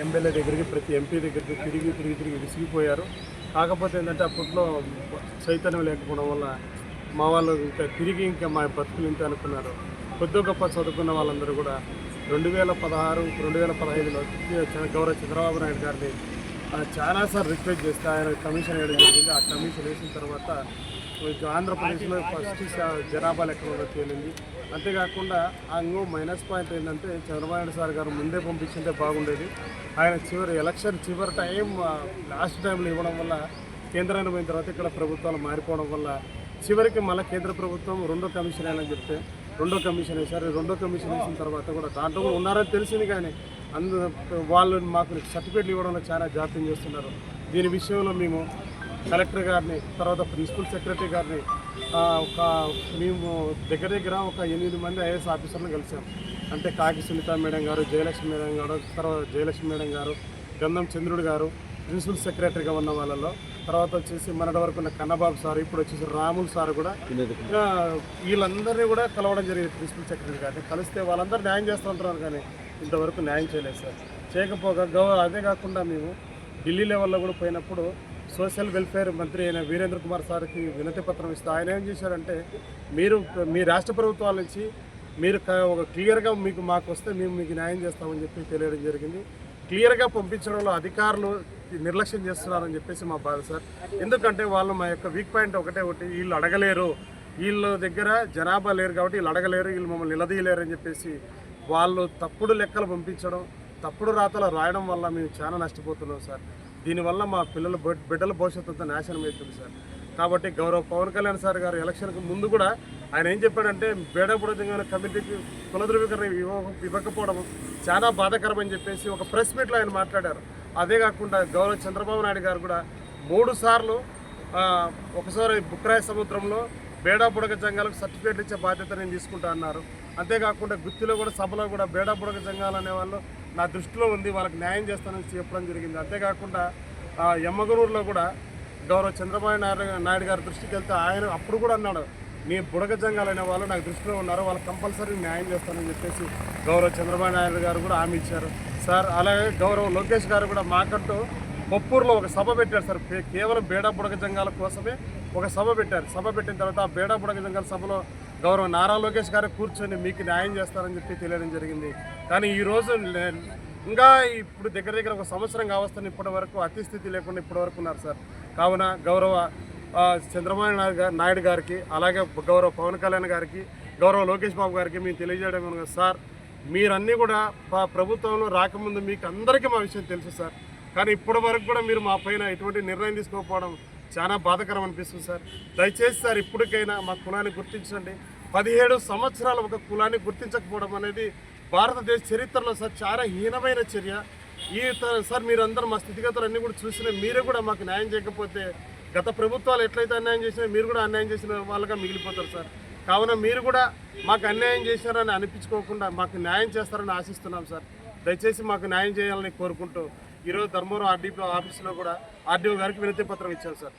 MLA దగ్గరికి ప్రతి MP దగ్గరికి తిరిగి విసిగిపోయారు. కాకపోతే ఏంటంటే అప్పట్లో చైతన్యం లేకపోవడం వల్ల మా వాళ్ళు ఇంకా మా బతుకులు ఇంత అనుకున్నారు. కొద్ది గొప్ప చదువుకున్న వాళ్ళందరూ కూడా 2016, 2015లో గౌరవ చంద్రబాబు నాయుడు గారిని చాలాసార్లు రిక్వెస్ట్ చేస్తే ఆయన కమిషన్ వేయడం జరిగింది. ఆ కమిషన్ వేసిన తర్వాత ఆంధ్రప్రదేశ్లో ఫస్ట్ జనాభా లెక్కలో తేలింది. అంతేకాకుండా అంగు మైనస్ పాయింట్ ఏంటంటే చంద్రబాబు నాయుడు సార్ గారు ముందే పంపించింటే బాగుండేది. ఆయన ఎలక్షన్ చివరి టైం లాస్ట్ టైంలో ఇవ్వడం వల్ల కేంద్రానికి పోయిన తర్వాత ఇక్కడ ప్రభుత్వాలు మారిపోవడం వల్ల చివరికి మళ్ళీ కేంద్ర ప్రభుత్వం రెండో కమిషన్ వేయాలని చెప్తే రెండో కమిషన్ వేశారు. రెండో కమిషన్ వేసిన తర్వాత కూడా దాంట్లో కూడా ఉన్నారని తెలిసింది, కానీ వాళ్ళు మాకు సర్టిఫికేట్లు ఇవ్వడంలో చాలా జాప్యం చేస్తున్నారు. దీని విషయంలో మేము కలెక్టర్ గారిని, తర్వాత ప్రిన్సిపల్ సెక్రటరీ గారిని, మేము దగ్గర ఒక 8 మంది ఐఏఎస్ ఆఫీసర్లను కలిసాం. అంటే కాకి సునీత మేడం గారు, జయలక్ష్మి మేడం గారు, తర్వాత జయలక్ష్మి మేడం గారు, గంధం చంద్రుడు గారు, ప్రిన్సిపల్ సెక్రటరీగా ఉన్న వాళ్ళలో, తర్వాత వచ్చేసి మనటి వరకు ఉన్న కన్నబాబు సార్, ఇప్పుడు వచ్చేసి రాములు సార్ కూడా వీళ్ళందరినీ కూడా కలవడం జరిగింది. ప్రిన్సిపల్ సెక్రటరీ గారిని కలిస్తే వాళ్ళందరూ న్యాయం చేస్తూ ఉంటున్నారు, కానీ ఇంతవరకు న్యాయం చేయలేదు సార్. చేయకపోగా అదే కాకుండా మేము ఢిల్లీ లెవెల్లో కూడా పోయినప్పుడు సోషల్ వెల్ఫేర్ మంత్రి అయిన వీరేంద్ర కుమార్ సార్కి వినతి పత్రం ఇస్తే ఆయన ఏం చేశారంటే, మీ రాష్ట్ర ప్రభుత్వాల నుంచి మీరు ఒక క్లియర్గా మాకు వస్తే మేము మీకు న్యాయం చేస్తామని చెప్పి తెలియడం జరిగింది. క్లియర్గా పంపించడంలో అధికారులు నిర్లక్ష్యం చేస్తున్నారని చెప్పేసి మా బాధ సార్. ఎందుకంటే వాళ్ళు మా యొక్క వీక్ పాయింట్ ఒకటి వీళ్ళు అడగలేరు, వీళ్ళ దగ్గర జనాభా లేరు కాబట్టి వీళ్ళు అడగలేరు, వీళ్ళు మమ్మల్ని నిలదీయలేరు అని చెప్పేసి వాళ్ళు తప్పుడు లెక్కలు పంపించడం, తప్పుడు రాతలు రాయడం వల్ల మేము చాలా నష్టపోతున్నాం సార్. దీనివల్ల మా బిడ్డల భవిష్యత్తు అంతా నాశనం అవుతుంది సార్. కాబట్టి గౌరవ పవన్ కళ్యాణ్ సార్ గారు ఎలక్షన్కి ముందు కూడా ఆయన ఏం చెప్పాడంటే, బేడబుడజంగా కమిటీకి కుల ధృవీకరణ ఇవ్వకపోవడం చాలా బాధాకరమని చెప్పేసి ఒక ప్రెస్ మీట్లో ఆయన మాట్లాడారు. అదే కాకుండా గౌరవ చంద్రబాబు నాయుడు గారు కూడా 3 సార్లు ఒకసారి బుక్రాయ సముద్రంలో బేడా బుడగ జంగాలకు సర్టిఫికేట్ ఇచ్చే బాధ్యత నేను తీసుకుంటా అన్నారు. అంతేకాకుండా గుత్తిలో కూడా సభలో కూడా బేడా బుడగ జంగాలు అనేవాళ్ళు నా దృష్టిలో ఉంది, వాళ్ళకి న్యాయం చేస్తానని చెప్పడం జరిగింది. అంతేకాకుండా యమ్మగనూరులో కూడా గౌరవ చంద్రబాబు నాయుడు గారి దృష్టికి వెళ్తే ఆయన అప్పుడు కూడా అన్నాడు, నీ బుడగ జంగాలు అనే వాళ్ళు నాకు దృష్టిలో ఉన్నారు, వాళ్ళకి కంపల్సరీ న్యాయం చేస్తానని చెప్పేసి గౌరవ చంద్రబాబు నాయుడు గారు కూడా హామీ ఇచ్చారు సార్. అలాగే గౌరవ లోకేష్ గారు కూడా మాకంటూ కొప్పూరులో ఒక సభ పెట్టారు సార్. కేవలం బేడా బుడగ జంగాల కోసమే ఒక సభ పెట్టారు. సభ పెట్టిన తర్వాత ఆ బేడా బుడగ జంగాల సభలో గౌరవ నారా లోకేష్ గారు కూర్చొని మీకు న్యాయం చేస్తారని చెప్పి తెలియడం జరిగింది. కానీ ఈరోజు ఇంకా ఇప్పుడు దగ్గర ఒక సంవత్సరం కావస్తుంది, ఇప్పటి వరకు అతిస్థితి లేకుండా ఇప్పటి వరకు ఉన్నారు సార్. కావున గౌరవ చంద్రబాబు నాయుడు గారికి, అలాగే గౌరవ పవన్ కళ్యాణ్ గారికి, గౌరవ లోకేష్ బాబు గారికి మేము తెలియజేయడం సార్, మీరన్నీ కూడా ప్రభుత్వంలో రాకముందు మీకు అందరికీ మా విషయం తెలుసు సార్. కానీ ఇప్పటి వరకు కూడా మీరు మా పైన ఎటువంటి నిర్ణయం తీసుకోకపోవడం చాలా బాధాకరం అనిపిస్తుంది సార్. దయచేసి సార్ ఇప్పటికైనా మా కులాన్ని గుర్తించండి. 17 సంవత్సరాలు ఒక కులాన్ని గుర్తించకపోవడం అనేది భారతదేశ చరిత్రలో సార్ చాలా హీనమైన చర్య. సార్ మీరందరూ మా స్థితిగతులు అన్నీ కూడా చూసిన మీరే కూడా మాకు న్యాయం చేయకపోతే గత ప్రభుత్వాలు ఎట్లయితే అన్యాయం చేసినా మీరు కూడా అన్యాయం చేసిన వాళ్ళగా మిగిలిపోతారు సార్. కావున మీరు కూడా మాకు అన్యాయం చేశారని అనిపించుకోకుండా మాకు న్యాయం చేస్తారని ఆశిస్తున్నాం సార్. దయచేసి మాకు న్యాయం చేయాలని కోరుకుంటూ ఈరోజు ధర్మవరం ఆర్డీఓ ఆఫీసులో కూడా ఆర్డీఓ గారికి వినతి పత్రం ఇచ్చాం సార్.